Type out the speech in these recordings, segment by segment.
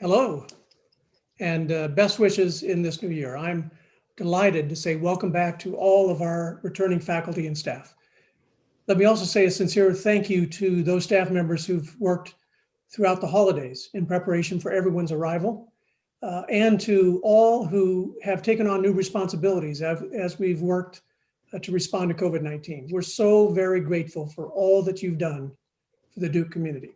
Hello, and best wishes in this new year. I'm delighted to say welcome back to all of our returning faculty and staff. Let me also say a sincere thank you to those staff members who've worked throughout the holidays in preparation for everyone's arrival, and to all who have taken on new responsibilities as we've worked to respond to COVID-19. We're so very grateful for all that you've done for the Duke community.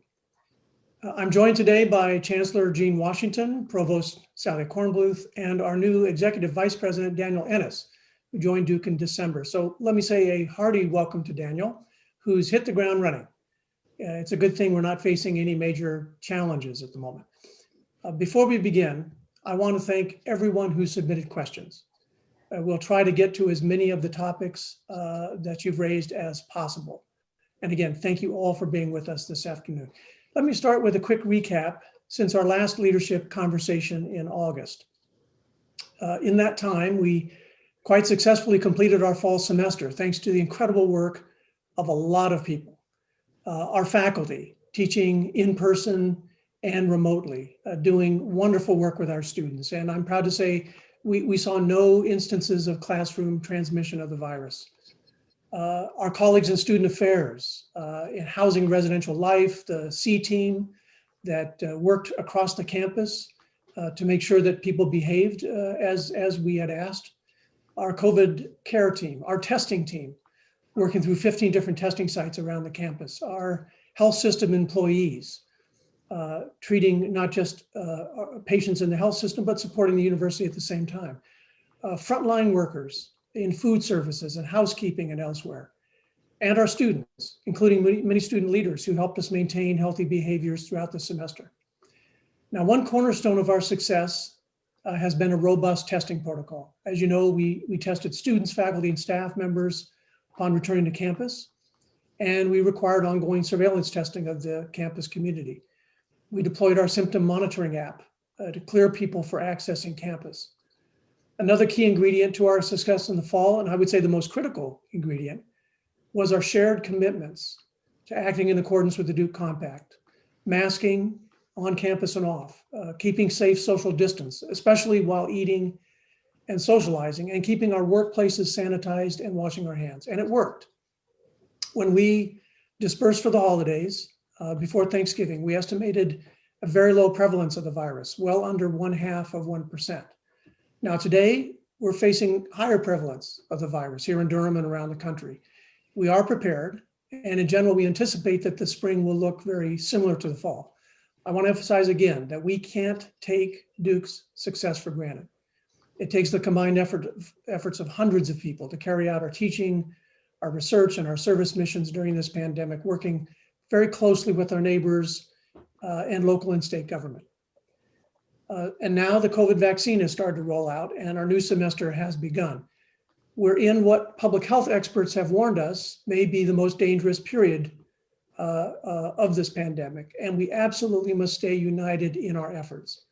I'm joined today by Chancellor 𝐃𝐮𝐤𝐞 Washington, Provost Sally Kornbluth, and our new Executive Vice President, Daniel Ennis, who joined Duke in December. So let me say a hearty welcome to Daniel, who's hit the ground running. It's a good thing we're not facing any major challenges at the moment. Before we begin, I want to thank everyone who submitted questions. We'll try to get to as many of the topics that you've raised as possible. And again, thank you all for being with us this afternoon. Let me start with a quick recap since our last leadership conversation in August. In that time, we quite successfully completed our fall semester, thanks to the incredible work of a lot of people. Our faculty, teaching in person and remotely, doing wonderful work with our students. And I'm proud to say we saw no instances of classroom transmission of the virus. Our colleagues in student affairs, in housing and residential life, the C team that worked across the campus to make sure that people behaved as we had asked. Our COVID care team, our testing team, working through 15 different testing sites around the campus. Our health system employees, treating not just patients in the health system, but supporting the university at the same time. Frontline workers in food services and housekeeping and elsewhere, and our students, including many student leaders who helped us maintain healthy behaviors throughout the semester. Now, one cornerstone of our success has been a robust testing protocol. As you know, we tested students, faculty, and staff members upon returning to campus, and we required ongoing surveillance testing of the campus community. We deployed our symptom monitoring app to clear people for accessing campus. Another key ingredient to our success in the fall, and I would say the most critical ingredient, was our shared commitments to acting in accordance with the Duke Compact, masking on campus and off, keeping safe social distance, especially while eating and socializing, and keeping our workplaces sanitized and washing our hands. And it worked. When we dispersed for the holidays before Thanksgiving, we estimated a very low prevalence of the virus, well under 0.5%. Now today, we're facing higher prevalence of the virus here in Durham and around the country. We are prepared, and in general, we anticipate that the spring will look very similar to the fall. I want to emphasize again that we can't take Duke's success for granted. It takes the combined efforts of hundreds of people to carry out our teaching, our research, and our service missions during this pandemic, working very closely with our neighbors and local and state government. And now the COVID vaccine has started to roll out and our new semester has begun. We're in what public health experts have warned us may be the most dangerous period of this pandemic, and we absolutely must stay united in our efforts.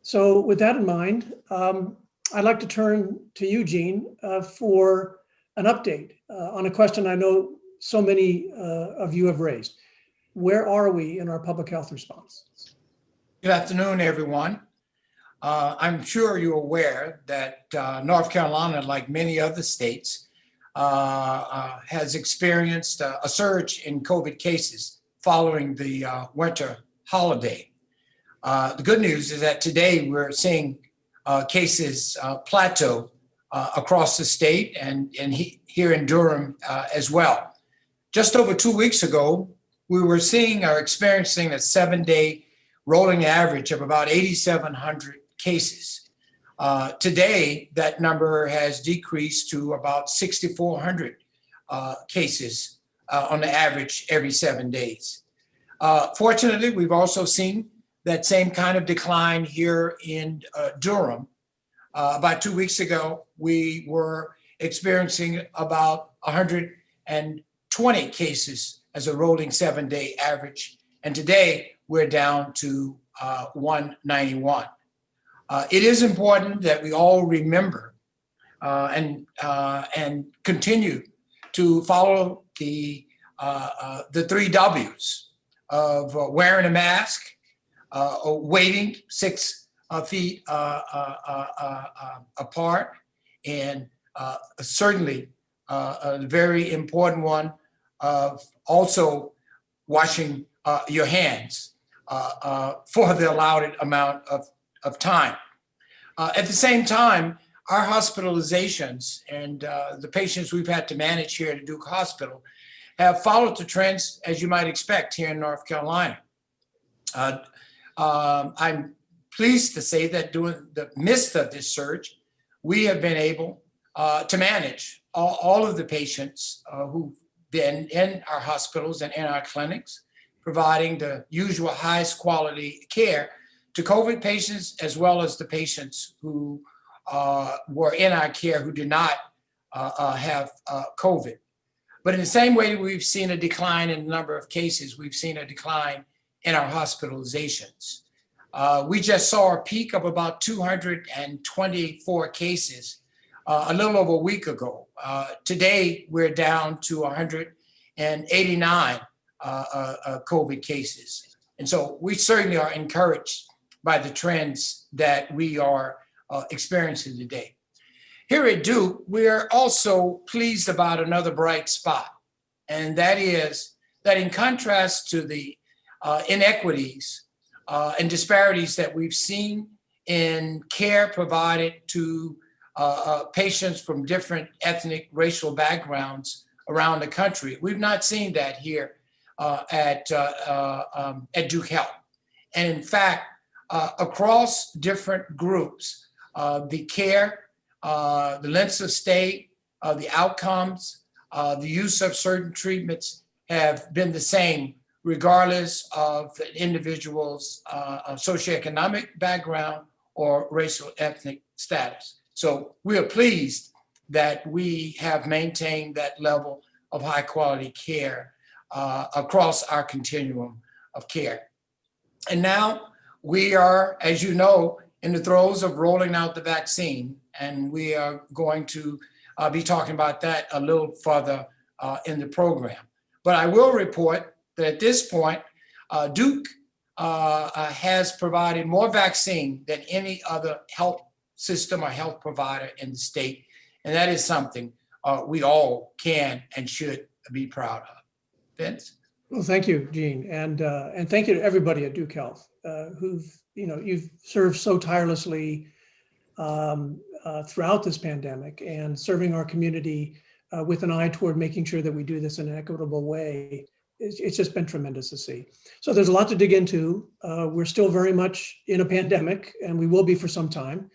So with that in mind, I'd like to turn to Eugene for an update on a question I know so many of you have raised. Where are we in our public health response? Good afternoon, everyone. I'm sure you're aware that North Carolina, like many other states, has experienced a surge in COVID cases following the winter holiday. The good news is that today we're seeing cases plateau across the state and here in Durham as well. Just over 2 weeks ago, we were seeing or experiencing a 7-day rolling average of about 8,700 cases. Today, that number has decreased to about 6,400 cases on the average every 7 days. Fortunately, we've also seen that same kind of decline here in Durham. About 2 weeks ago, we were experiencing about 120 cases as a rolling 7-day average. And today we're down to 191. It is important that we all remember and continue to follow the 3 W's of wearing a mask, waiting 6 feet apart, and certainly a very important one of also washing your hands for the allowed amount of time. At the same time, our hospitalizations and the patients we've had to manage here at Duke Hospital have followed the trends, as you might expect, here in North Carolina. I'm pleased to say that during the midst of this surge, we have been able to manage all of the patients who've been in our hospitals and in our clinics, providing the usual highest quality care to COVID patients, as well as the patients who were in our care who did not have COVID. But in the same way we've seen a decline in the number of cases, we've seen a decline in our hospitalizations. We just saw a peak of about 224 cases a little over a week ago. Today, we're down to 189 COVID cases. And so we certainly are encouraged by the trends that we are experiencing today. Here at Duke, we're also pleased about another bright spot, and that is that in contrast to the inequities and disparities that we've seen in care provided to patients from different ethnic, racial backgrounds around the country, we've not seen that here at Duke Health. And in fact, across different groups, the care, the lengths of stay, the outcomes, the use of certain treatments have been the same regardless of the individual's socioeconomic background or racial ethnic status. So we are pleased that we have maintained that level of high quality care across our continuum of care. And now we are, as you know, in the throes of rolling out the vaccine, and we are going to be talking about that a little further in the program. But I will report that at this point, Duke has provided more vaccine than any other health system or health provider in the state. And that is something we all can and should be proud of. Vince? Well, thank you, Gene. And thank you to everybody at Duke Health you've served so tirelessly throughout this pandemic and serving our community with an eye toward making sure that we do this in an equitable way. It's just been tremendous to see. So there's a lot to dig into. We're still very much in a pandemic, and we will be for some time.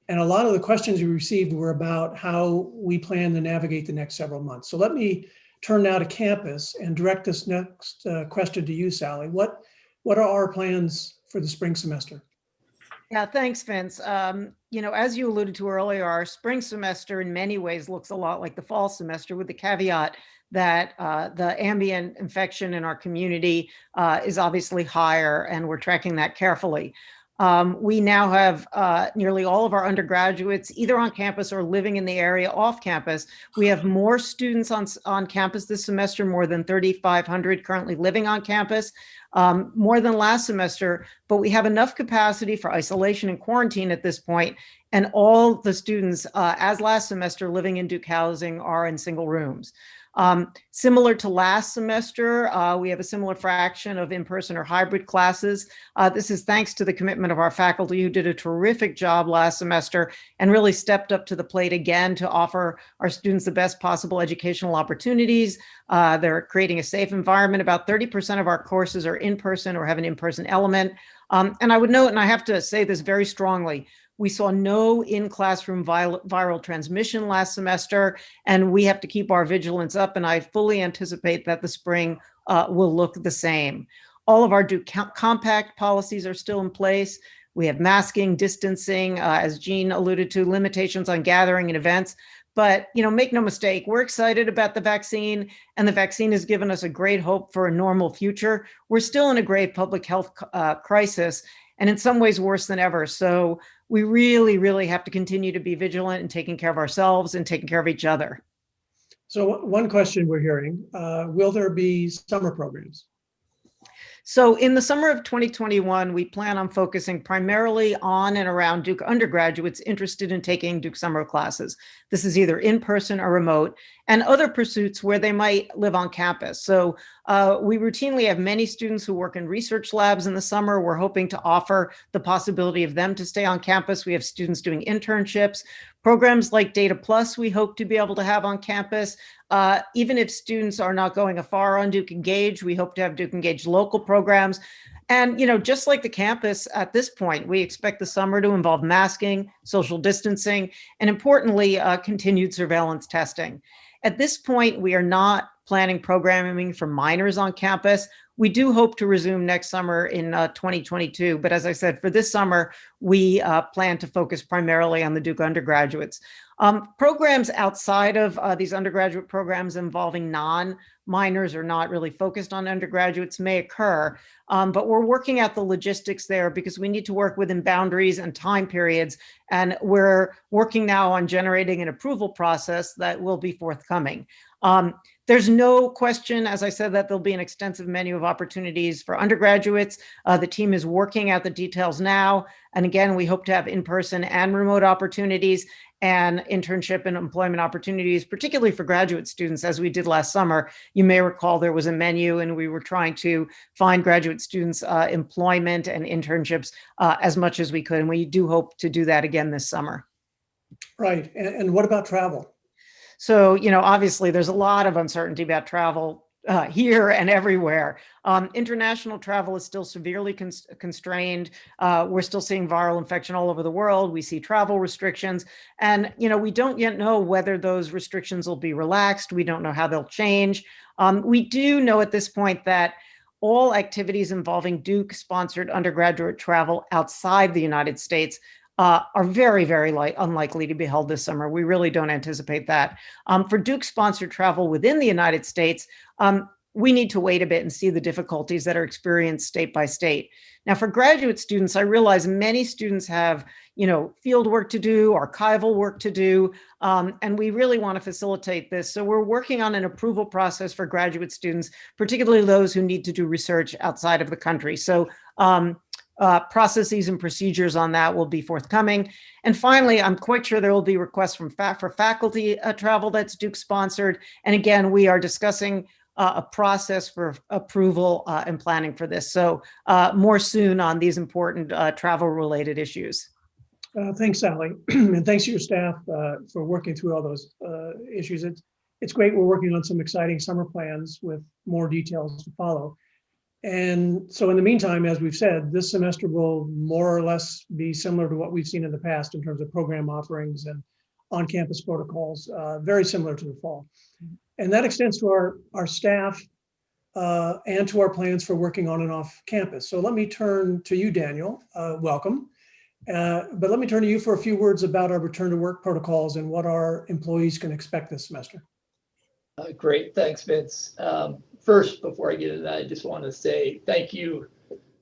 And a lot of the questions we received were about how we plan to navigate the next several months. So let me turn now to campus and direct this next question to you, Sally. What are our plans for the spring semester? Yeah, thanks, Vince. As you alluded to earlier, our spring semester in many ways looks a lot like the fall semester, with the caveat that the ambient infection in our community is obviously higher, and we're tracking that carefully. We now have nearly all of our undergraduates either on campus or living in the area off campus. We have more students on campus this semester, more than 3,500 currently living on campus, more than last semester, but we have enough capacity for isolation and quarantine at this point, and all the students, as last semester, living in Duke housing are in single rooms. Similar to last semester, we have a similar fraction of in-person or hybrid classes. This is thanks to the commitment of our faculty, who did a terrific job last semester and really stepped up to the plate again to offer our students the best possible educational opportunities. They're creating a safe environment. About 30% of our courses are in-person or have an in-person element. And I would note, and I have to say this very strongly, we saw no in-classroom viral transmission last semester, and we have to keep our vigilance up, and I fully anticipate that the spring will look the same. All of our Duke Compact policies are still in place. We have masking, distancing, as Gene alluded to, limitations on gathering and events. But, make no mistake, we're excited about the vaccine, and the vaccine has given us a great hope for a normal future. We're still in a grave public health crisis, and in some ways worse than ever. So we really, really have to continue to be vigilant in taking care of ourselves and taking care of each other. So one question we're hearing, will there be summer programs? So in the summer of 2021, we plan on focusing primarily on and around Duke undergraduates interested in taking Duke summer classes. This is either in person or remote, and other pursuits where they might live on campus. So we routinely have many students who work in research labs in the summer. We're hoping to offer the possibility of them to stay on campus. We have students doing internships. Programs like Data Plus, we hope to be able to have on campus. Even if students are not going afar on Duke 𝐀𝐮𝐤𝐿, we hope to have Duke 𝐀𝐮𝐤𝐿 local programs. And, just like the campus at this point, we expect the summer to involve masking, social distancing, and importantly, continued surveillance testing. At this point, we are not planning programming for minors on campus. We do hope to resume next summer in 2022. But as I said, for this summer, we plan to focus primarily on the Duke undergraduates. Programs outside of these undergraduate programs involving non-minors or not really focused on undergraduates may occur, but we're working out the logistics there because we need to work within boundaries and time periods, and we're working now on generating an approval process that will be forthcoming. There's no question, as I said, that there'll be an extensive menu of opportunities for undergraduates. The team is working out the details now. And again, we hope to have in-person and remote opportunities and internship and employment opportunities, particularly for graduate students, as we did last summer. You may recall there was a menu and we were trying to find graduate students employment and internships as much as we could. And we do hope to do that again this summer. Right. And what about travel? So, obviously there's a lot of uncertainty about travel here and everywhere. International travel is still severely constrained. We're still seeing viral infection all over the world. We see travel restrictions, and we don't yet know whether those restrictions will be relaxed. We don't know how they'll change. We do know at this point that all activities involving Duke-sponsored undergraduate travel outside the United States are very, very unlikely to be held this summer. We really don't anticipate that. For Duke-sponsored travel within the United States, we need to wait a bit and see the difficulties that are experienced state by state. Now, for graduate students, I realize many students have, field work to do, archival work to do, and we really want to facilitate this. So we're working on an approval process for graduate students, particularly those who need to do research outside of the country. So processes and procedures on that will be forthcoming. And finally, I'm quite sure there will be requests for faculty travel that's Duke sponsored. And again, we are discussing a process for approval and planning for this. So more soon on these important travel related issues. Thanks, Sally. And thanks to your staff for working through all those issues. It's great we're working on some exciting summer plans with more details to follow. And so in the meantime, as we've said, this semester will more or less be similar to what we've seen in the past in terms of program offerings and on-campus protocols, very similar to the fall. And that extends to our staff and to our plans for working on and off campus. So let me turn to you, Daniel. Welcome. But let me turn to you for a few words about our return to work protocols and what our employees can expect this semester. Great, thanks, Vince. First, before I get into that, I just want to say thank you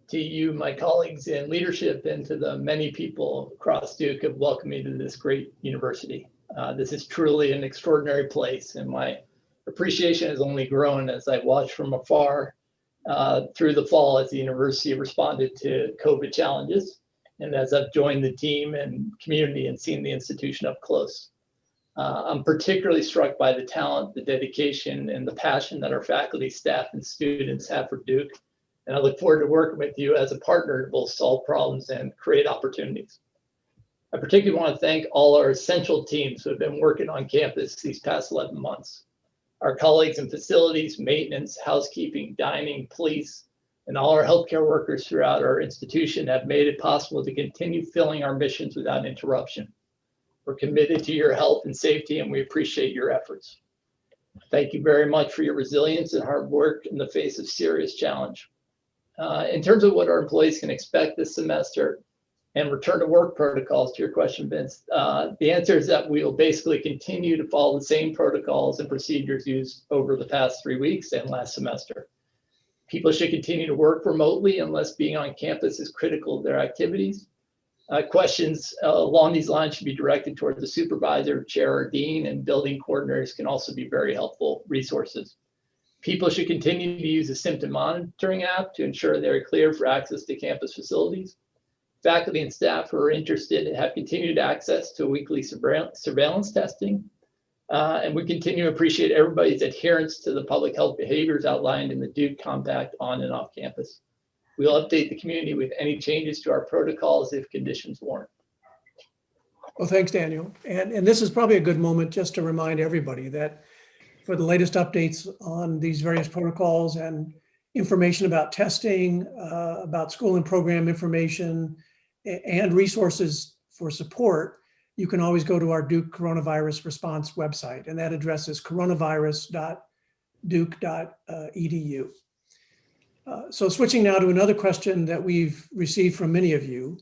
to you, my colleagues in leadership, and to the many people across Duke who have welcomed me to this great university. This is truly an extraordinary place, and my appreciation has only grown as I watched from afar through the fall as the university responded to COVID challenges, and as I've joined the team and community and seen the institution up close. I'm particularly struck by the talent, the dedication, and the passion that our faculty, staff, and students have for Duke. And I look forward to working with you as a partner to both solve problems and create opportunities. I particularly want to thank all our essential teams who have been working on campus these past 11 months. Our colleagues in facilities, maintenance, housekeeping, dining, police, and all our healthcare workers throughout our institution have made it possible to continue filling our missions without interruption. We're committed to your health and safety, and we appreciate your efforts. Thank you very much for your resilience and hard work in the face of serious challenge. In terms of what our employees can expect this semester and return to work protocols, to your question, Vince, the answer is that we will basically continue to follow the same protocols and procedures used over the past 3 weeks and last semester. People should continue to work remotely unless being on campus is critical to their activities. Questions along these lines should be directed toward the supervisor, chair, or dean, and building coordinators can also be very helpful resources. People should continue to use the symptom monitoring app to ensure they're cleared for access to campus facilities. Faculty and staff who are interested have continued access to weekly surveillance testing. And we continue to appreciate everybody's adherence to the public health behaviors outlined in the Duke Compact on and off campus. We'll update the community with any changes to our protocols if conditions warrant. Well, thanks, Daniel. And this is probably a good moment just to remind everybody that for the latest updates on these various protocols and information about testing, about school and program information, and resources for support, you can always go to our Duke Coronavirus Response website, and that address is coronavirus.duke.edu. So switching now to another question that we've received from many of you,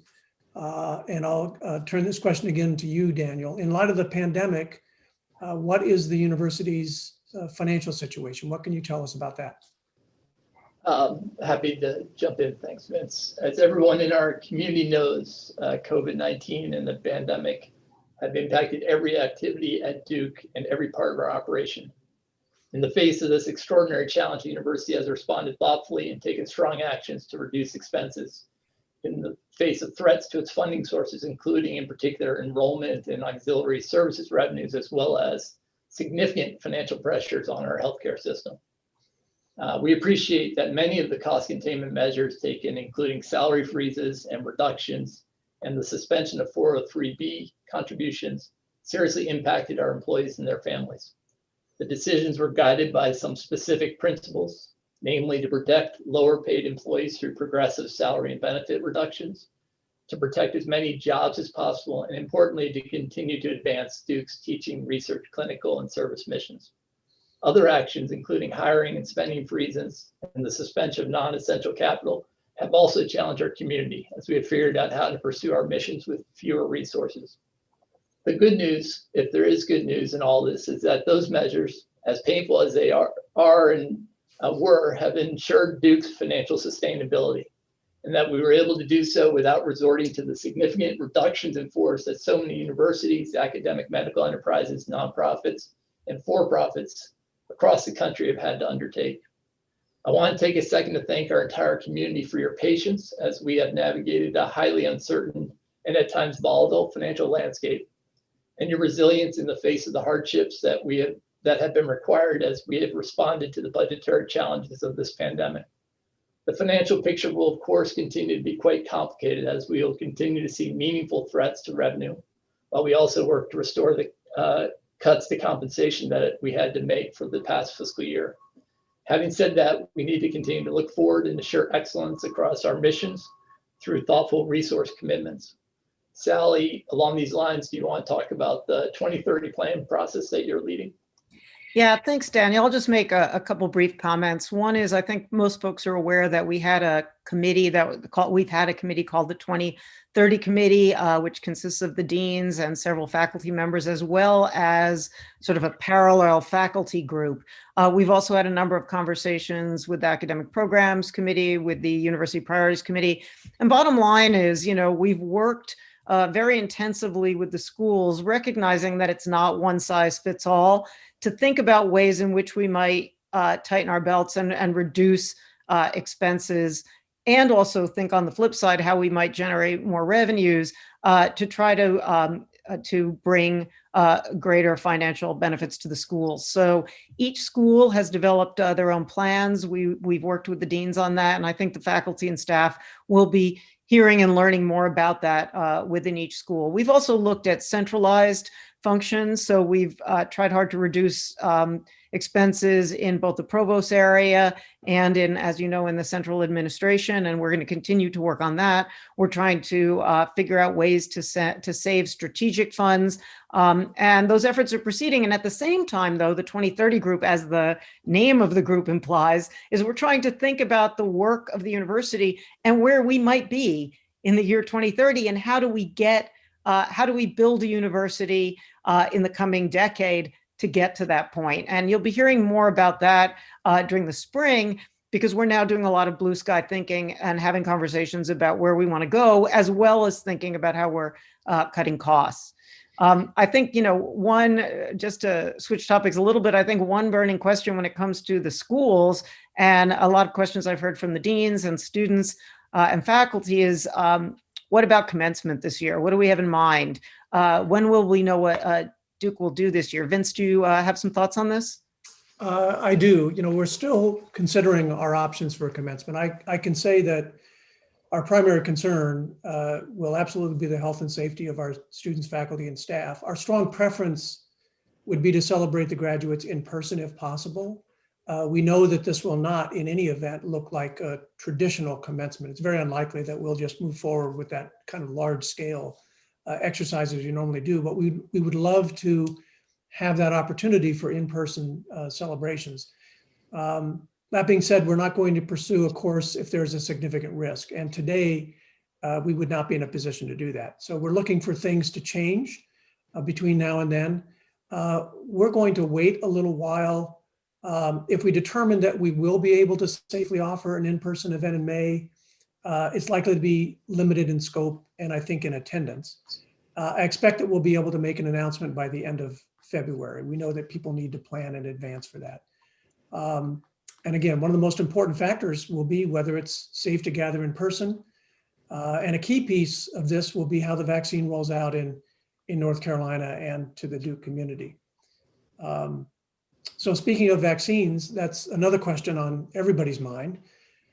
and I'll turn this question again to you, Daniel. In light of the pandemic, what is the university's financial situation? What can you tell us about that? Happy to jump in. Thanks, Vince. As everyone in our community knows, COVID-19 and the pandemic have impacted every activity at Duke and every part of our operation. In the face of this extraordinary challenge, the university has responded thoughtfully and taken strong actions to reduce expenses in the face of threats to its funding sources, including in particular enrollment and auxiliary services revenues, as well as significant financial pressures on our healthcare system. We appreciate that many of the cost containment measures taken, including salary freezes and reductions and the suspension of 403B contributions, seriously impacted our employees and their families. The decisions were guided by some specific principles, namely to protect lower paid employees through progressive salary and benefit reductions, to protect as many jobs as possible, and importantly, to continue to advance Duke's teaching, research, clinical, and service missions. Other actions, including hiring and spending freezes and the suspension of non-essential capital, have also challenged our community as we have figured out how to pursue our missions with fewer resources. The good news, if there is good news in all this, is that those measures, as painful as they are and were, have ensured Duke's financial sustainability, and that we were able to do so without resorting to the significant reductions in force that so many universities, academic medical enterprises, nonprofits, and for-profits across the country have had to undertake. I want to take a second to thank our entire community for your patience as we have navigated a highly uncertain and at times volatile financial landscape, and your resilience in the face of the hardships that have been required as we have responded to the budgetary challenges of this pandemic. The financial picture will, of course, continue to be quite complicated as we will continue to see meaningful threats to revenue, while we also work to restore the cuts to compensation that we had to make for the past fiscal year. Having said that, we need to continue to look forward and assure excellence across our missions through thoughtful resource commitments. Sally, along these lines, do you want to talk about the 2030 plan process that you're leading? Yeah, thanks, Daniel. I'll just make a couple brief comments. One is, I think most folks are aware that we had a committee we've had a committee called the 2030 Committee, which consists of the deans and several faculty members, as well as sort of a parallel faculty group. We've also had a number of conversations with the Academic Programs Committee, with the University Priorities Committee. And bottom line is, we've worked very intensively with the schools, recognizing that it's not one size fits all, to think about ways in which we might tighten our belts and reduce expenses, and also think on the flip side how we might generate more revenues to try to bring greater financial benefits to the schools. So each school has developed their own plans. We've worked with the deans on that, and I think the faculty and staff will be hearing and learning more about that within each school. We've also looked at centralized functions. So we've tried hard to reduce expenses in both the Provost area and in, as you know, in the central administration, and we're going to continue to work on that. We're trying to figure out ways to save strategic funds, and those efforts are proceeding. And at the same time, though, the 2030 group, as the name of the group implies, is we're trying to think about the work of the university and where we might be in the year 2030, and how do we build a university in the coming decade to get to that point. And you'll be hearing more about that during the spring, because we're now doing a lot of blue sky thinking and having conversations about where we want to go, as well as thinking about how we're cutting costs. I think, just to switch topics a little bit, I think one burning question when it comes to the schools, and a lot of questions I've heard from the deans and students and faculty is, what about commencement this year? What do we have in mind? When will we know what Duke will do this year? Vince, do you have some thoughts on this? I do. We're still considering our options for commencement. I can say that our primary concern will absolutely be the health and safety of our students, faculty, and staff. Our strong preference would be to celebrate the graduates in person if possible. We know that this will not, in any event, look like a traditional commencement. It's very unlikely that we'll just move forward with that kind of large scale exercises you normally do, but we would love to have that opportunity for in-person celebrations. That being said, we're not going to pursue a course if there's a significant risk. And today, we would not be in a position to do that. So we're looking for things to change between now and then. We're going to wait a little while. If we determine that we will be able to safely offer an in-person event in May, it's likely to be limited in scope and I think in attendance. I expect that we'll be able to make an announcement by the end of February. We know that people need to plan in advance for that. And again, one of the most important factors will be whether it's safe to gather in person. And a key piece of this will be how the vaccine rolls out in North Carolina and to the Duke community. So speaking of vaccines, that's another question on everybody's mind.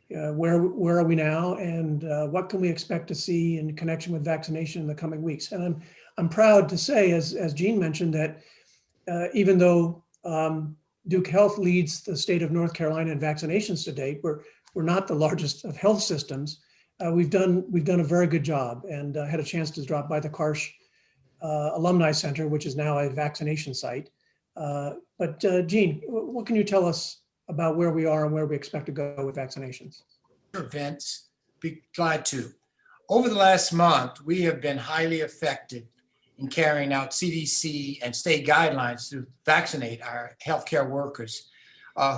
Where are we now, and what can we expect to see in connection with vaccination in the coming weeks? And I'm proud to say, as Jean mentioned, that even though Duke Health leads the state of North Carolina in vaccinations to date, we're not the largest of health systems. We've done a very good job, and had a chance to drop by the Karsh Alumni Center, which is now a vaccination site. But Jean, what can you tell us about where we are and where we expect to go with vaccinations? Sure, Vince, be glad to. Over the last month, we have been highly effective in carrying out CDC and state guidelines to vaccinate our healthcare workers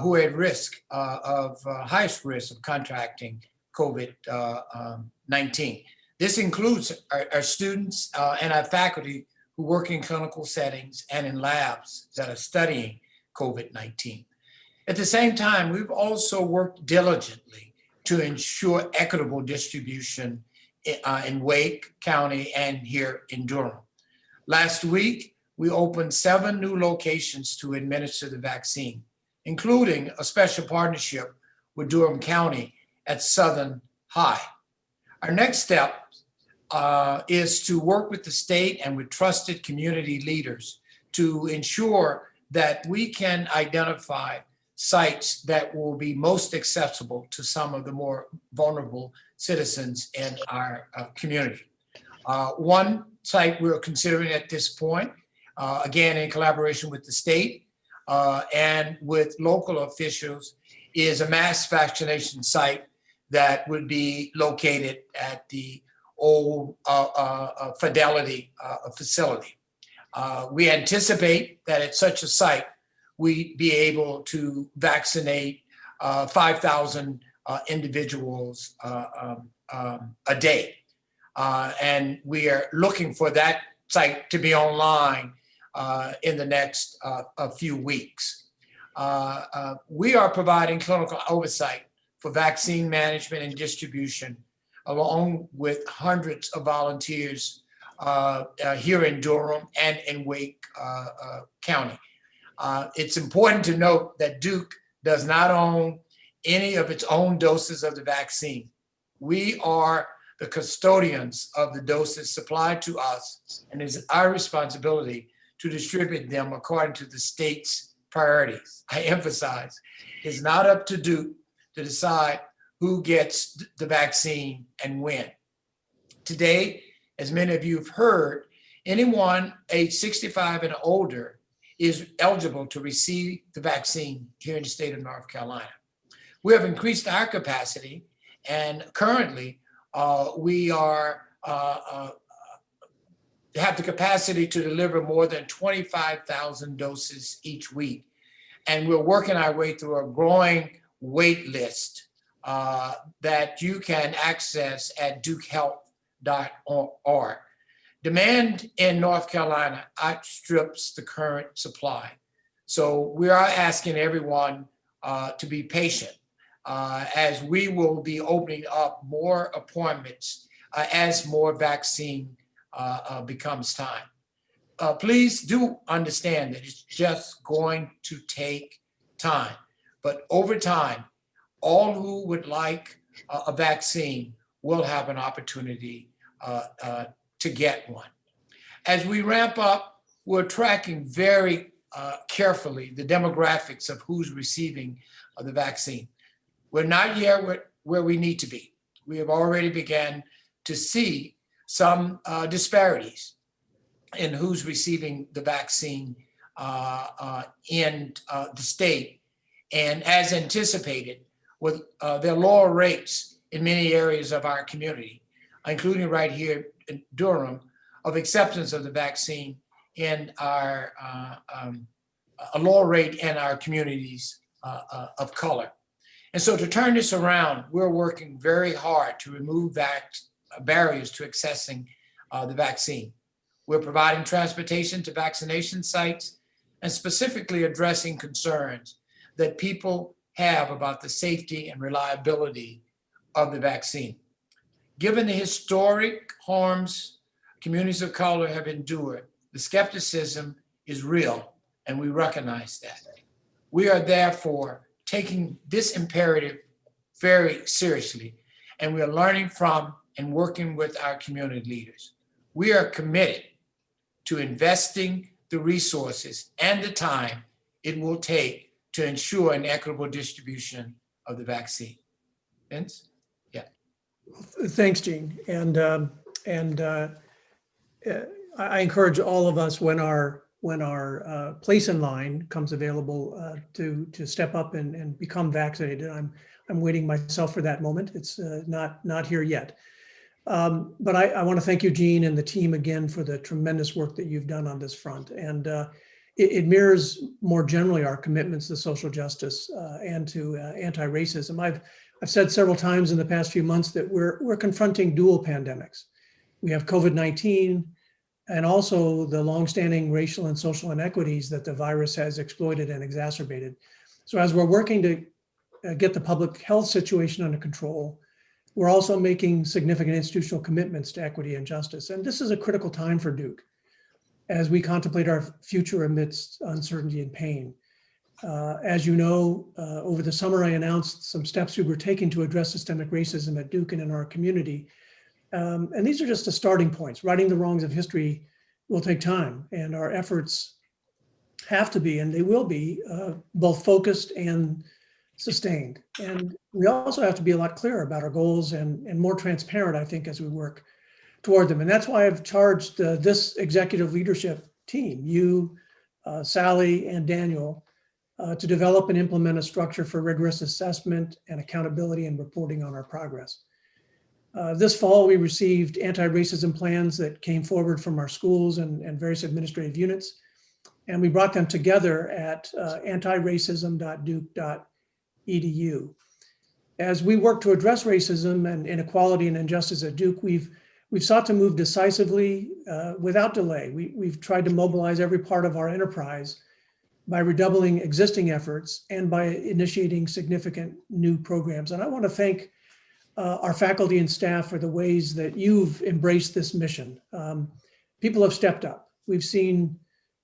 who are at risk highest risk of contracting COVID-19. This includes our students and our faculty who work in clinical settings and in labs that are studying COVID-19. At the same time, we've also worked diligently to ensure equitable distribution in Wake County and here in Durham. Last week, we opened 7 new locations to administer the vaccine, including a special partnership with Durham County at Southern High. Our next step is to work with the state and with trusted community leaders to ensure that we can identify sites that will be most accessible to some of the more vulnerable citizens in our community. One site we're considering at this point, again in collaboration with the state and with local officials, is a mass vaccination site that would be located at the old Fidelity facility. We anticipate that at such a site, we'd be able to vaccinate 5,000 individuals a day. And we are looking for that site to be online in the next a few weeks. We are providing clinical oversight for vaccine management and distribution, along with hundreds of volunteers here in Durham and in Wake County. It's important to note that Duke does not own any of its own doses of the vaccine. We are the custodians of the doses supplied to us, and it's our responsibility to distribute them according to the state's priorities. I emphasize, it's not up to Duke to decide who gets the vaccine and when. Today, as many of you have heard, anyone age 65 and older is eligible to receive the vaccine here in the state of North Carolina. We have increased our capacity, and currently we are have the capacity to deliver more than 25,000 doses each week. And we're working our way through a growing wait list that you can access at dukehealth.org. Demand in North Carolina outstrips the current supply. So we are asking everyone to be patient as we will be opening up more appointments as more vaccine becomes time. Please do understand that it's just going to take time, but over time, all who would like a vaccine will have an opportunity to get one. As we ramp up, we're tracking very carefully the demographics of who's receiving the vaccine. We're not yet where we need to be. We have already begun to see some disparities in who's receiving the vaccine in the state. And as anticipated, with their lower rates in many areas of our community, including right here in Durham, of acceptance of the vaccine in our a lower rate in our communities of color. And so to turn this around, we're working very hard to remove barriers to accessing the vaccine. We're providing transportation to vaccination sites and specifically addressing concerns that people have about the safety and reliability of the vaccine. Given the historic harms communities of color have endured, the skepticism is real, and we recognize that. We are therefore taking this imperative very seriously, and we are learning from and working with our community leaders. We are committed to investing the resources and the time it will take to ensure an equitable distribution of the vaccine. Vince? Yeah. Thanks, Gene. And I encourage all of us when our place in line comes available to step up and become vaccinated. I'm waiting myself for that moment. It's not here yet. But I want to thank Eugene and the team again for the tremendous work that you've done on this front. And it mirrors more generally our commitments to social justice and to anti-racism. I've said several times in the past few months that we're confronting dual pandemics. We have COVID-19 and also the longstanding racial and social inequities that the virus has exploited and exacerbated. So as we're working to get the public health situation under control, we're also making significant institutional commitments to equity and justice. And this is a critical time for Duke as we contemplate our future amidst uncertainty and pain. As you know, over the summer, I announced some steps we were taking to address systemic racism at Duke and in our community. And these are just the starting points. Righting the wrongs of history will take time, and our efforts have to be, and they will be, both focused and sustained. And we also have to be a lot clearer about our goals and more transparent, I think, as we work toward them. And that's why I've charged this executive leadership team, you, Sally, and Daniel, to develop and implement a structure for rigorous assessment and accountability and reporting on our progress. This fall, we received anti-racism plans that came forward from our schools and various administrative units, and we brought them together at antiracism.duke.edu. As we work to address racism and inequality and injustice at Duke, we've sought to move decisively without delay. We've tried to mobilize every part of our enterprise by redoubling existing efforts and by initiating significant new programs. And I want to thank our faculty and staff for the ways that you've embraced this mission. People have stepped up. We've seen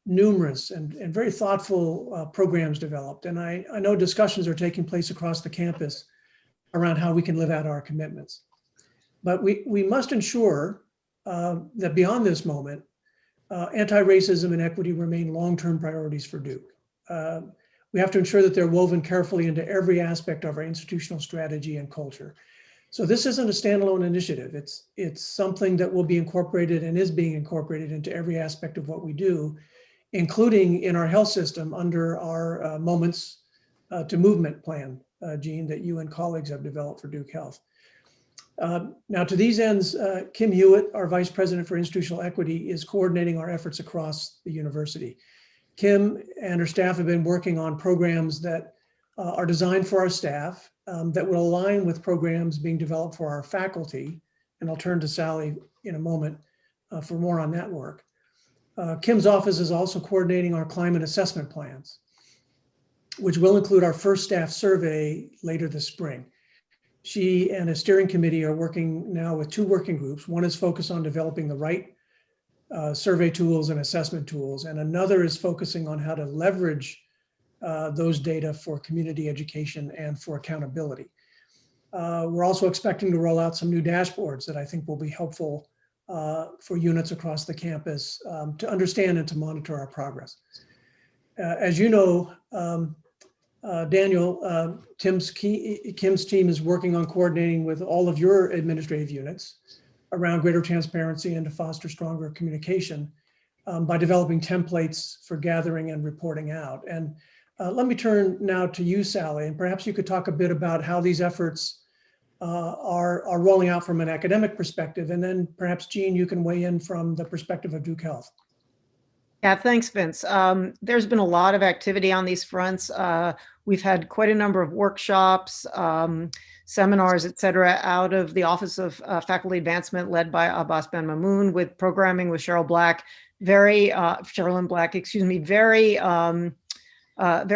numerous and very thoughtful programs developed. And I know discussions are taking place across the campus around how we can live out our commitments. But we must ensure that beyond this moment, anti-racism and equity remain long-term priorities for Duke. We have to ensure that they're woven carefully into every aspect of our institutional strategy and culture. So this isn't a standalone initiative. It's something that will be incorporated and is being incorporated into every aspect of what we do, including in our health system under our Moments to Movement plan, Gene, that you and colleagues have developed for Duke Health. Now, to these ends, Kim Hewitt, our Vice President for Institutional Equity, is coordinating our efforts across the university. Kim and her staff have been working on programs that are designed for our staff that will align with programs being developed for our faculty. And I'll turn to Sally in a moment for more on that work. Kim's office is also coordinating our climate assessment plans, which will include our first staff survey later this spring. She and a steering committee are working now with 2 working groups. One is focused on developing the right survey tools and assessment tools, and another is focusing on how to leverage those data for community education and for accountability. We're also expecting to roll out some new dashboards that I think will be helpful for units across the campus to understand and to monitor our progress. As you know, Daniel, Kim's team is working on coordinating with all of your administrative units around greater transparency and to foster stronger communication by developing templates for gathering and reporting out. And let me turn now to you, Sally, and perhaps you could talk a bit about how these efforts are rolling out from an academic perspective, and then perhaps Jean, you can weigh in from the perspective of Duke Health. Yeah, thanks, Vince. There's been a lot of activity on these fronts. We've had quite a number of workshops, seminars, et cetera, out of the Office of Faculty Advancement led by Abbas Ben Mamoun, with programming with Cheryl Black, Sherilyn Black, excuse me, very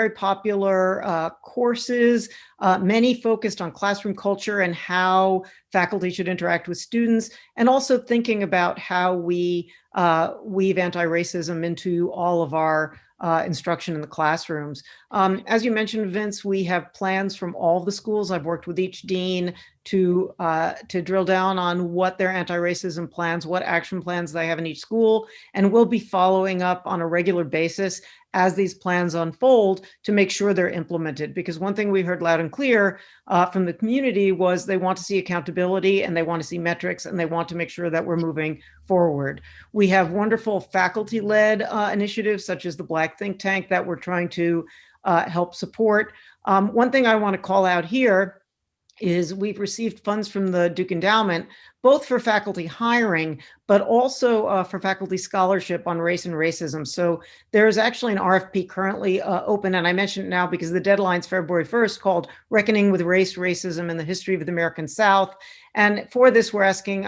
popular courses, many focused on classroom culture and how faculty should interact with students, and also thinking about how we weave anti-racism into all of our instruction in the classrooms. As you mentioned, Vince, we have plans from all the schools. I've worked with each dean to drill down on what their anti-racism plans, what action plans they have in each school, and we'll be following up on a regular basis as these plans unfold to make sure they're implemented. Because one thing we heard loud and clear from the community was they want to see accountability and they want to see metrics and they want to make sure that we're moving forward. We have wonderful faculty-led initiatives such as the Black Think Tank that we're trying to help support. One thing I want to call out here is we've received funds from the Duke Endowment, both for faculty hiring, but also for faculty scholarship on race and racism. So there's actually an RFP currently open, and I mention it now because the deadline's February 1st, called Reckoning with Race, Racism, and the History of the American South. And for this, we're asking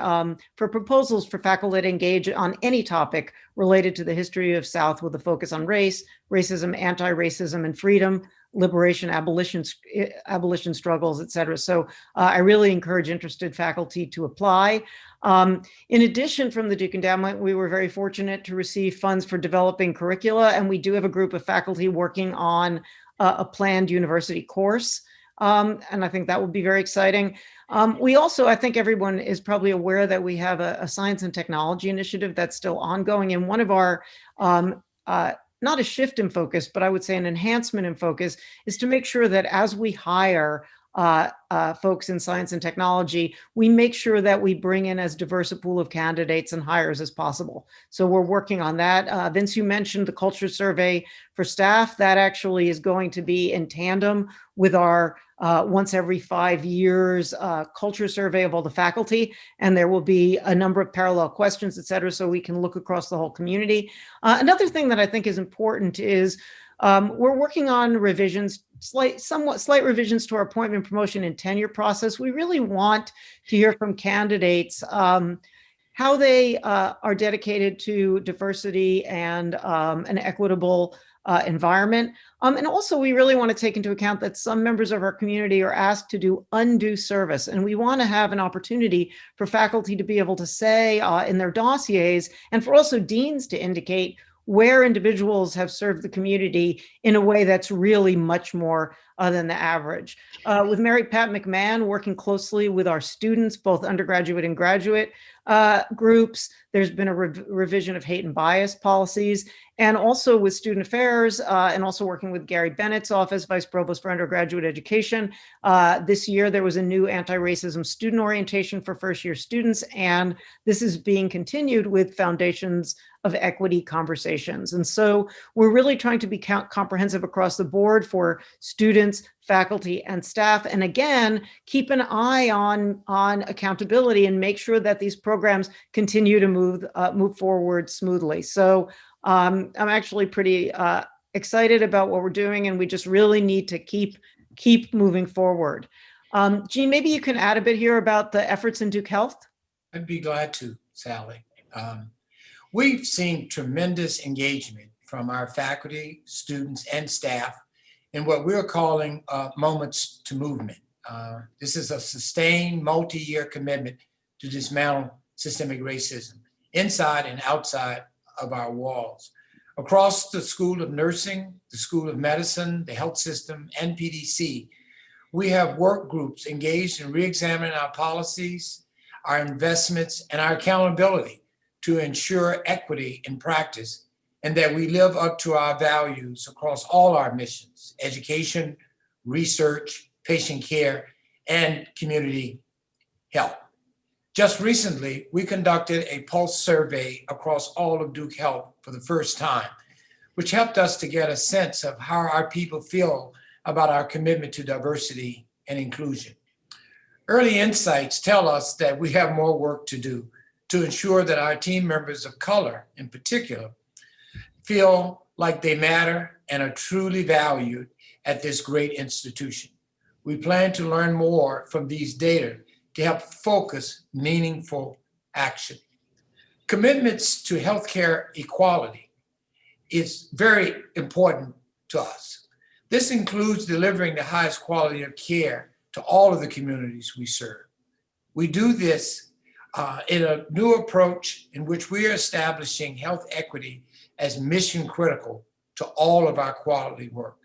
for proposals for faculty to engage on any topic related to the history of South with a focus on race, racism, anti-racism, and freedom, liberation, abolition struggles, et cetera. So I really encourage interested faculty to apply. In addition, from the Duke Endowment, we were very fortunate to receive funds for developing curricula, and we do have a group of faculty working on a planned university course. And I think that will be very exciting. We also, I think everyone is probably aware that we have a science and technology initiative that's still ongoing. And one of our not a shift in focus, but I would say an enhancement in focus is to make sure that as we hire folks in science and technology, we make sure that we bring in as diverse a pool of candidates and hires as possible. So we're working on that. Vince, you mentioned the culture survey for staff. That actually is going to be in tandem with our once every 5 years culture survey of all the faculty. And there will be a number of parallel questions, et cetera, so we can look across the whole community. Another thing that I think is important is we're working on revisions, somewhat slight revisions to our appointment, promotion, and tenure process. We really want to hear from candidates how they are dedicated to diversity and an equitable environment. And also, we really want to take into account that some members of our community are asked to do undue service. And we want to have an opportunity for faculty to be able to say in their dossiers, and for also deans to indicate where individuals have served the community in a way that's really much more than the average. With Mary Pat McMahon working closely with our students, both undergraduate and graduate groups, there's been a revision of hate and bias policies, and also with student affairs, and also working with Gary Bennett's office, Vice Provost for Undergraduate Education. This year, there was a new anti-racism student orientation for first-year students, and this is being continued with Foundations of Equity conversations. And so we're really trying to be comprehensive across the board for students, faculty, and staff. And again, keep an eye on accountability and make sure that these programs continue to move forward smoothly. So I'm actually pretty excited about what we're doing, and we just really need to keep moving forward. Jean, maybe you can add a bit here about the efforts in Duke Health. I'd be glad to, Sally. We've seen tremendous engagement from our faculty, students, and staff in what we're calling Moments to Movement. This is a sustained multi-year commitment to dismantle systemic racism inside and outside of our walls. Across the School of Nursing, the School of Medicine, the health system, and PDC, we have work groups engaged in re-examining our policies, our investments, and our accountability to ensure equity in practice and that we live up to our values across all our missions: education, research, patient care, and community health. Just recently, we conducted a pulse survey across all of Duke Health for the first time, which helped us to get a sense of how our people feel about our commitment to diversity and inclusion. Early insights tell us that we have more work to do to ensure that our team members of color, in particular, feel like they matter and are truly valued at this great institution. We plan to learn more from these data to help focus meaningful action. Commitments to healthcare equality is very important to us. This includes delivering the highest quality of care to all of the communities we serve. We do this in a new approach in which we are establishing health equity as mission critical to all of our quality work.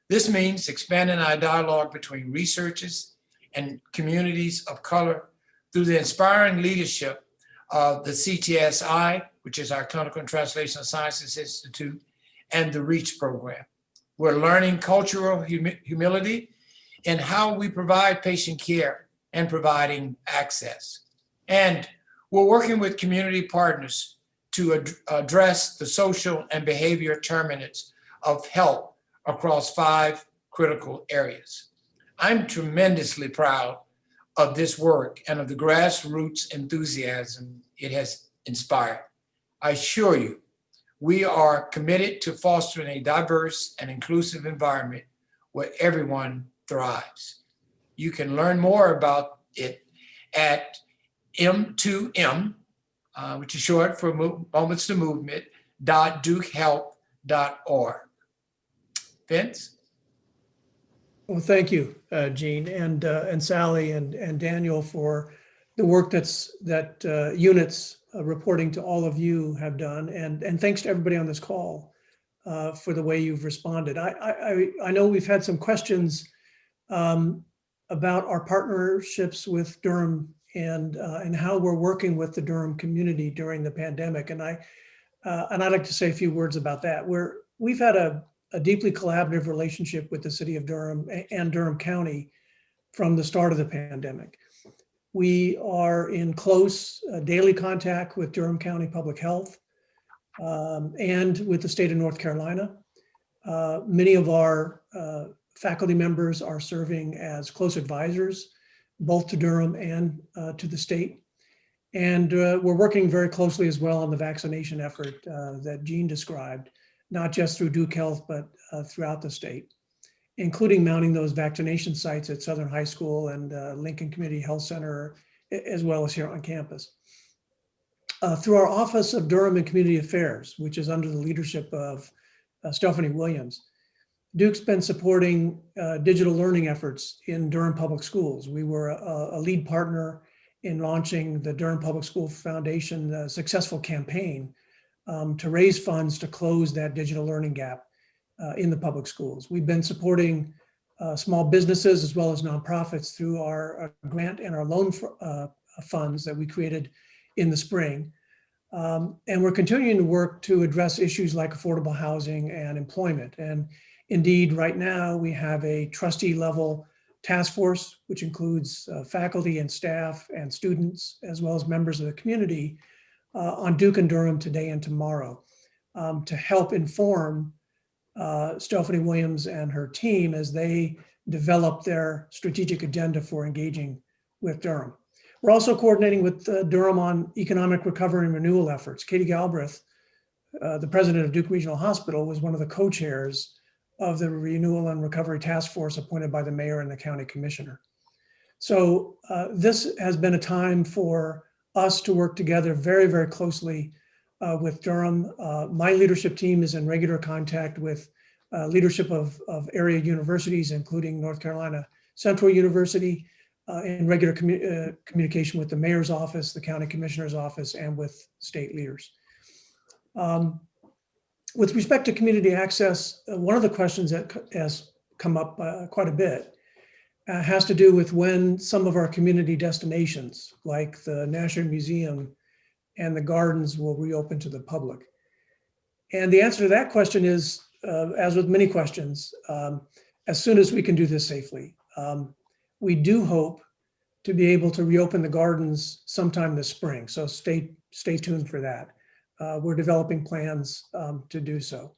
This means expanding our dialogue between researchers and communities of color through the inspiring leadership of the CTSI, which is our Clinical and Translational Sciences Institute, and the REACH program. We're learning cultural humility in how we provide patient care and providing access. And we're working with community partners to address the social and behavior determinants of health across 5 critical areas. I'm tremendously proud of this work and of the grassroots enthusiasm it has inspired. I assure you, we are committed to fostering a diverse and inclusive environment where everyone thrives. You can learn more about it at M2M, which is short for Moments to Movement, .dukehealth.org. Vince? Well, thank you, Gene, and Sally and Daniel for the work that units reporting to all of you have done, and thanks to everybody on this call for the way you've responded. I know we've had some questions about our partnerships with Durham and how we're working with the Durham community during the pandemic, and I'd like to say a few words about that. We've had a deeply collaborative relationship with the city of Durham and Durham County from the start of the pandemic. We are in close daily contact with Durham County Public Health and with the state of North Carolina. Many of our faculty members are serving as close advisors, both to Durham and to the state. And we're working very closely as well on the vaccination effort that Gene described, not just through Duke Health, but throughout the state, including mounting those vaccination sites at Southern High School and Lincoln Community Health Center, as well as here on campus. Through our Office of Durham and Community Affairs, which is under the leadership of Stephanie Williams, Duke's been supporting digital learning efforts in Durham Public Schools. We were a lead partner in launching the Durham Public School Foundation successful campaign to raise funds to close that digital learning gap in the public schools. We've been supporting small businesses as well as nonprofits through our grant and our loan funds that we created in the spring. And we're continuing to work to address issues like affordable housing and employment. And indeed, right now we have a trustee level task force, which includes faculty and staff and students, as well as members of the community on Duke and Durham today and tomorrow to help inform Stephanie Williams and her team as they develop their strategic agenda for engaging with Durham. We're also coordinating with Durham on economic recovery and renewal efforts. Katie Galbraith, the president of Duke Regional Hospital, was one of the co-chairs of the Renewal and Recovery Task Force appointed by the mayor and the county commissioner. So this has been a time for us to work together very, very closely with Durham. My leadership team is in regular contact with leadership of area universities, including North Carolina Central University, in regular communication with the mayor's office, the county commissioner's office, and with state leaders. With respect to community access, one of the questions that has come up quite a bit has to do with when some of our community destinations, like the National Museum and the gardens, will reopen to the public. And the answer to that question is, as with many questions, as soon as we can do this safely. We do hope to be able to reopen the gardens sometime this spring, so stay tuned for that. We're developing plans to do so.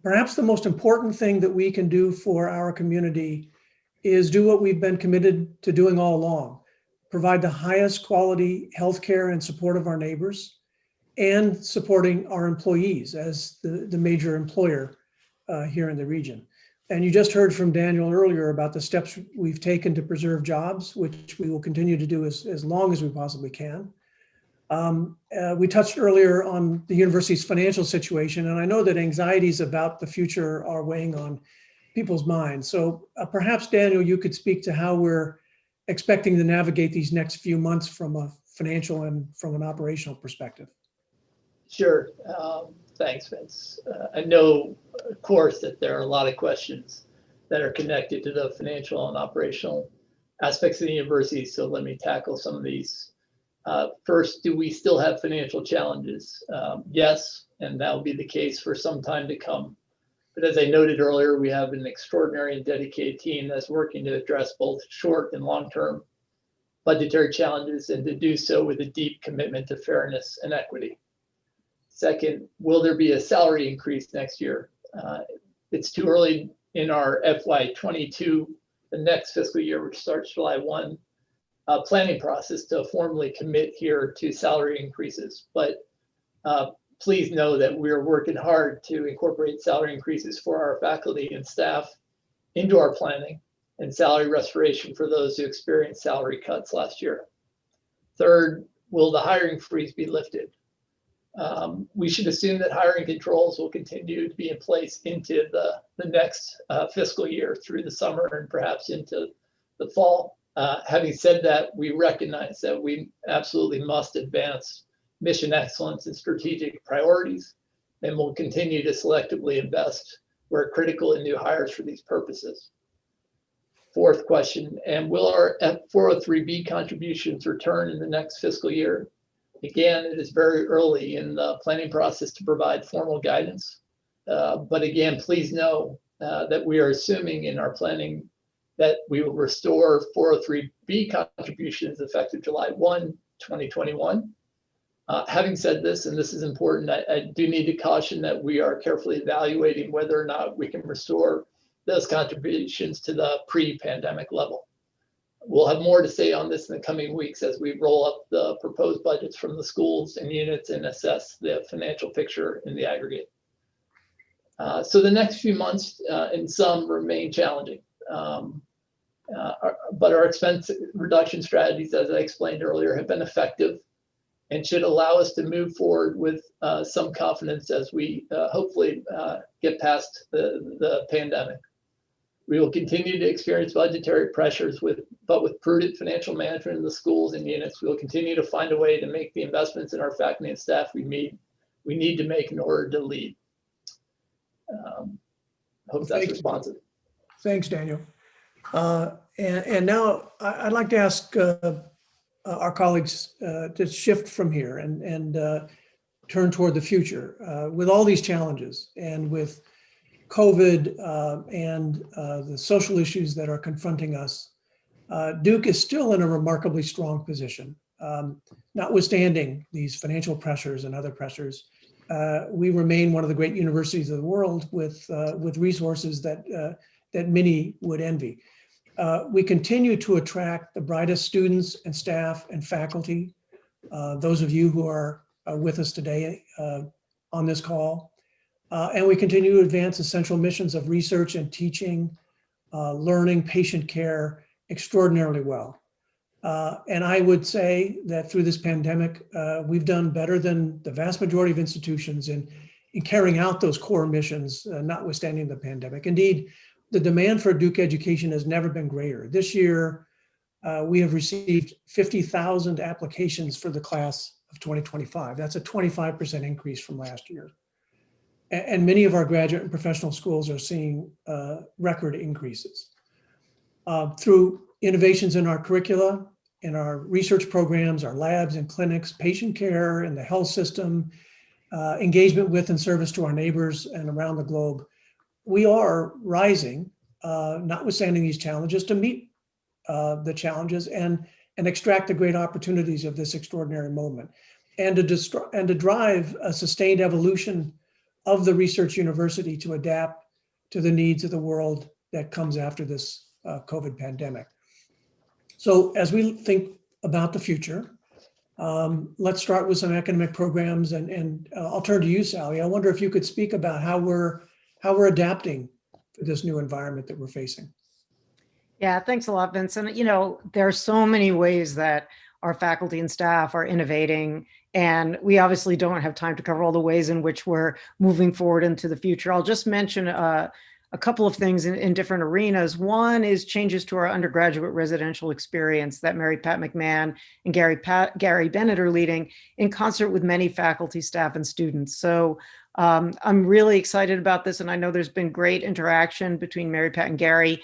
Perhaps the most important thing that we can do for our community is do what we've been committed to doing all along: provide the highest quality healthcare and support of our neighbors, and supporting our employees as the major employer here in the region. And you just heard from Daniel earlier about the steps we've taken to preserve jobs, which we will continue to do as long as we possibly can. We touched earlier on the university's financial situation, and I know that anxieties about the future are weighing on people's minds. So perhaps, Daniel, you could speak to how we're expecting to navigate these next few months from a financial and from an operational perspective. Sure. Thanks, Vince. I know, of course, that there are a lot of questions that are connected to the financial and operational aspects of the university, so let me tackle some of these. First, do we still have financial challenges? Yes, and that will be the case for some time to come. But as I noted earlier, we have an extraordinary and dedicated team that's working to address both short and long-term budgetary challenges, and to do so with a deep commitment to fairness and equity. Second, will there be a salary increase next year? It's too early in our FY22, the next fiscal year, which starts July 1, planning process to formally commit here to salary increases. But please know that we're working hard to incorporate salary increases for our faculty and staff into our planning, and salary restoration for those who experienced salary cuts last year. Third, will the hiring freeze be lifted? We should assume that hiring controls will continue to be in place into the next fiscal year, through the summer and perhaps into the fall. Having said that, we recognize that we absolutely must advance mission excellence and strategic priorities, and will continue to selectively invest where critical in new hires for these purposes. Fourth question, and will our 403B contributions return in the next fiscal year? Again, it is very early in the planning process to provide formal guidance. But again, please know that we are assuming in our planning that we will restore 403B contributions effective July 1, 2021. Having said this, and this is important, I do need to caution that we are carefully evaluating whether or not we can restore those contributions to the pre-pandemic level. We'll have more to say on this in the coming weeks as we roll up the proposed budgets from the schools and units and assess the financial picture in the aggregate. So the next few months in some remain challenging, but our expense reduction strategies, as I explained earlier, have been effective and should allow us to move forward with some confidence as we hopefully get past the pandemic. We will continue to experience budgetary pressures, but with prudent financial management in the schools and units, we will continue to find a way to make the investments in our faculty and staff we need to make in order to lead. Hope that's responsive. Thanks, Daniel. And now I'd like to ask our colleagues to shift from here and turn toward the future. With all these challenges and with COVID and the social issues that are confronting us, Duke is still in a remarkably strong position. Notwithstanding these financial pressures and other pressures, we remain one of the great universities of the world with resources that many would envy. We continue to attract the brightest students and staff and faculty, those of you who are with us today on this call. And we continue to advance essential missions of research and teaching, learning, patient care extraordinarily well. And I would say that through this pandemic, we've done better than the vast majority of institutions in carrying out those core missions, notwithstanding the pandemic. Indeed, the demand for Duke education has never been greater. This year, we have received 50,000 applications for the class of 2025. That's a 25% increase from last year. And many of our graduate and professional schools are seeing record increases. Through innovations in our curricula, in our research programs, our labs and clinics, patient care in the health system, engagement with and service to our neighbors and around the globe, we are rising, notwithstanding these challenges, to meet the challenges and extract the great opportunities of this extraordinary moment, and to drive a sustained evolution of the research university to adapt to the needs of the world that comes after this COVID pandemic. So as we think about the future, let's start with some academic programs, and I'll turn to you, Sally. I wonder if you could speak about how we're adapting to this new environment that we're facing. Yeah, thanks a lot, Vincent. You know, there are so many ways that our faculty and staff are innovating, and we obviously don't have time to cover all the ways in which we're moving forward into the future. I'll just mention a couple of things in different arenas. One is changes to our undergraduate residential experience that Mary Pat McMahon and Gary Bennett are leading in concert with many faculty, staff, and students. So I'm really excited about this, and I know there's been great interaction between Mary Pat and Gary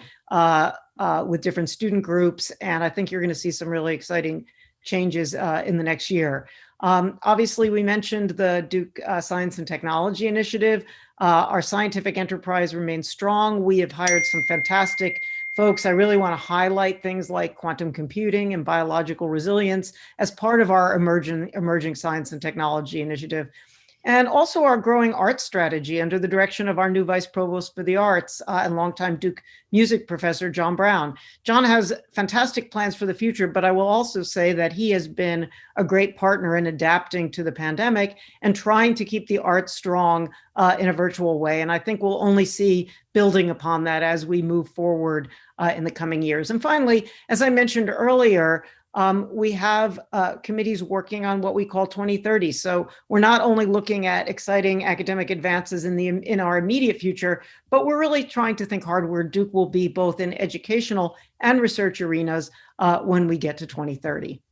with different student groups, and I think you're going to see some really exciting changes in the next year. Obviously, we mentioned the Duke Science and Technology Initiative. Our scientific enterprise remains strong. We have hired some fantastic folks. I really want to highlight things like quantum computing and biological resilience as part of our emerging science and technology initiative. And also our growing arts strategy under the direction of our new Vice Provost for the Arts and longtime Duke music professor, John Brown. John has fantastic plans for the future, but I will also say that he has been a great partner in adapting to the pandemic and trying to keep the arts strong in a virtual way. And I think we'll only see building upon that as we move forward in the coming years. And finally, as I mentioned earlier, we have committees working on what we call 2030. So we're not only looking at exciting academic advances in our immediate future, but we're really trying to think hard where Duke will be both in educational and research arenas when we get to 2030.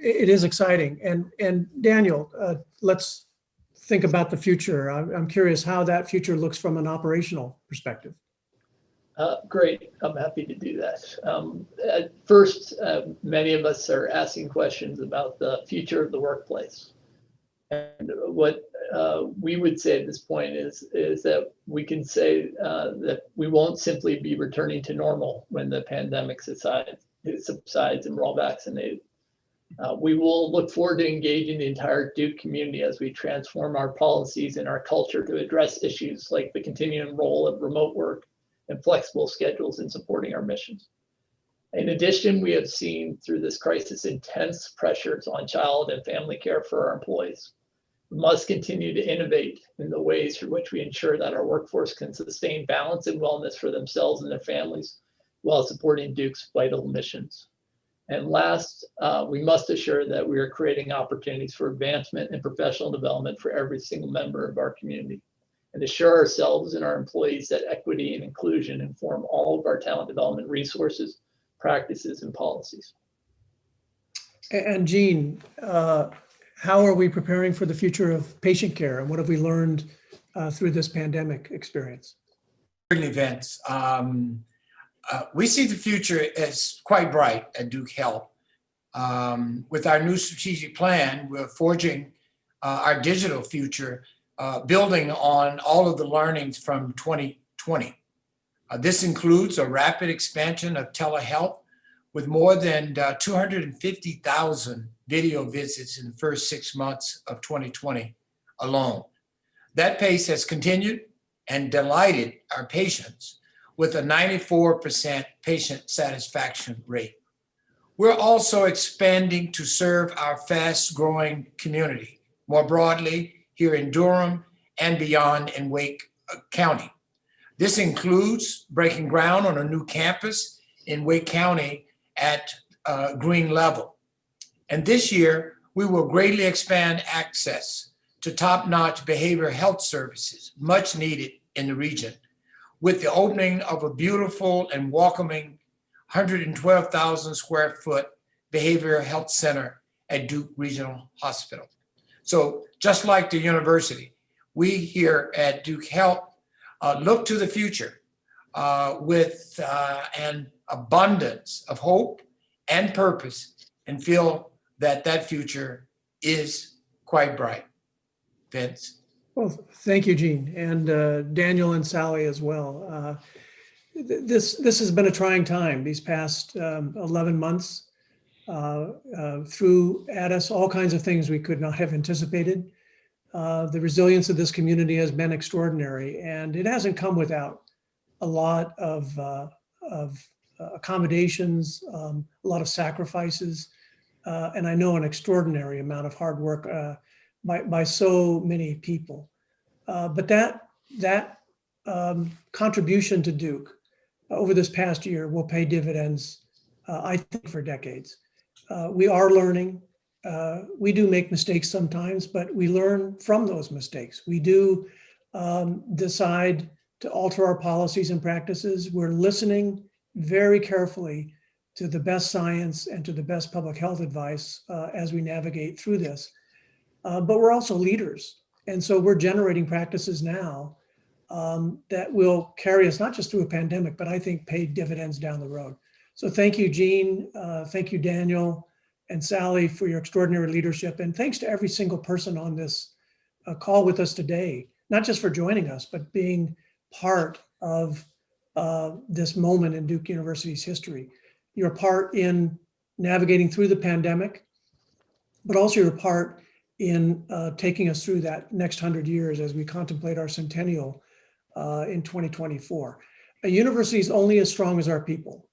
It is exciting. And Daniel, let's think about the future. I'm curious how that future looks from an operational perspective. Great, I'm happy to do that. At first, many of us are asking questions about the future of the workplace. And what we would say at this point is that we can say that we won't simply be returning to normal when the pandemic subsides and we're all vaccinated. We will look forward to engaging the entire Duke community as we transform our policies and our culture to address issues like the continuing role of remote work and flexible schedules in supporting our missions. In addition, we have seen through this crisis intense pressures on child and family care for our employees. We must continue to innovate in the ways through which we ensure that our workforce can sustain balance and wellness for themselves and their families while supporting Duke's vital missions. And last, we must assure that we are creating opportunities for advancement and professional development for every single member of our community, and assure ourselves and our employees that equity and inclusion inform all of our talent development resources, practices, and policies. And Jean, how are we preparing for the future of patient care, and what have we learned through this pandemic experience? Events. We see the future as quite bright at Duke Health. With our new strategic plan, we're forging our digital future, building on all of the learnings from 2020. This includes a rapid expansion of telehealth with more than 250,000 video visits in the first 6 months of 2020 alone. That pace has continued and delighted our patients with a 94% patient satisfaction rate. We're also expanding to serve our fast-growing community more broadly here in Durham and beyond in Wake County. This includes breaking ground on a new campus in Wake County at green level. And this year, we will greatly expand access to top-notch behavioral health services, much needed in the region, with the opening of a beautiful and welcoming 112,000 square foot behavioral health center at Duke Regional Hospital. So just like the university, we here at Duke Health look to the future with an abundance of hope and purpose, and feel that that future is quite bright. Vince. Well, thank you, Gene, and Daniel and Sally as well. This has been a trying time these past 11 months. Threw at us all kinds of things we could not have anticipated. The resilience of this community has been extraordinary, and it hasn't come without a lot of accommodations, a lot of sacrifices, and I know an extraordinary amount of hard work by so many people. But that contribution to Duke over this past year will pay dividends, I think, for decades. We are learning. We do make mistakes sometimes, but we learn from those mistakes. We do decide to alter our policies and practices. We're listening very carefully to the best science and to the best public health advice as we navigate through this. But we're also leaders. And so we're generating practices now that will carry us not just through a pandemic, but I think pay dividends down the road. So thank you, Gene. Thank you, Daniel and Sally, for your extraordinary leadership. And thanks to every single person on this call with us today, not just for joining us, but being part of this moment in Duke University's history. Your part in navigating through the pandemic, but also your part in taking us through that next 100 years as we contemplate our centennial in 2024. A university is only as strong as our people.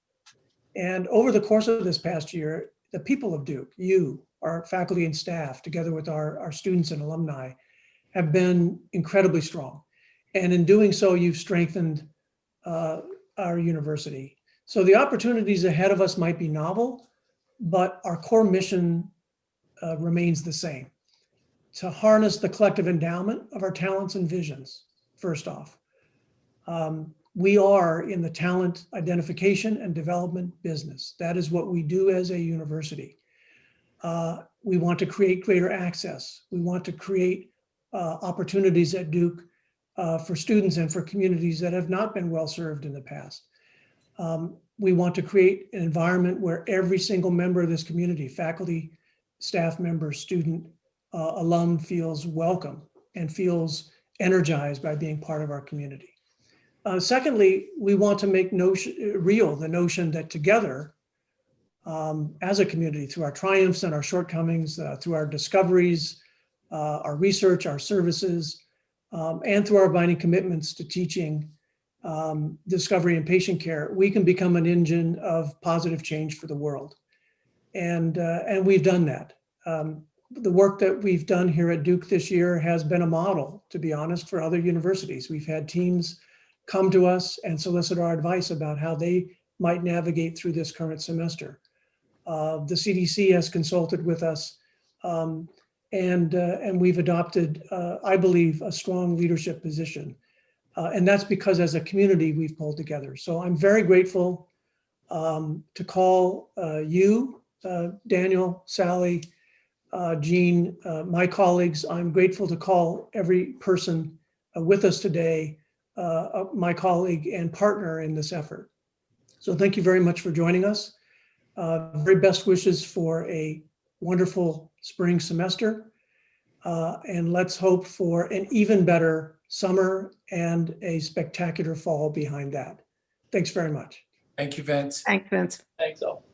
And over the course of this past year, the people of Duke, you, our faculty and staff, together with our students and alumni, have been incredibly strong. And in doing so, you've strengthened our university. So the opportunities ahead of us might be novel, but our core mission remains the same: to harness the collective endowment of our talents and visions, first off. We are in the talent identification and development business. That is what we do as a university. We want to create greater access. We want to create opportunities at Duke for students and for communities that have not been well served in the past. We want to create an environment where every single member of this community, faculty, staff member, student, alum, feels welcome and feels energized by being part of our community. Secondly, we want to make real the notion that together, as a community, through our triumphs and our shortcomings, through our discoveries, our research, our services, and through our binding commitments to teaching, discovery, and patient care, we can become an engine of positive change for the world. And we've done that. The work that we've done here at Duke this year has been a model, to be honest, for other universities. We've had teams come to us and solicit our advice about how they might navigate through this current semester. The CDC has consulted with us, and we've adopted, I believe, a strong leadership position. And that's because as a community, we've pulled together. So I'm very grateful to call you, Daniel, Sally, Gene, my colleagues. I'm grateful to call every person with us today, my colleague and partner in this effort. So thank you very much for joining us. Very best wishes for a wonderful spring semester. And let's hope for an even better summer and a spectacular fall behind that. Thanks very much. Thank you, Vince. Thanks, Vince. Thanks all.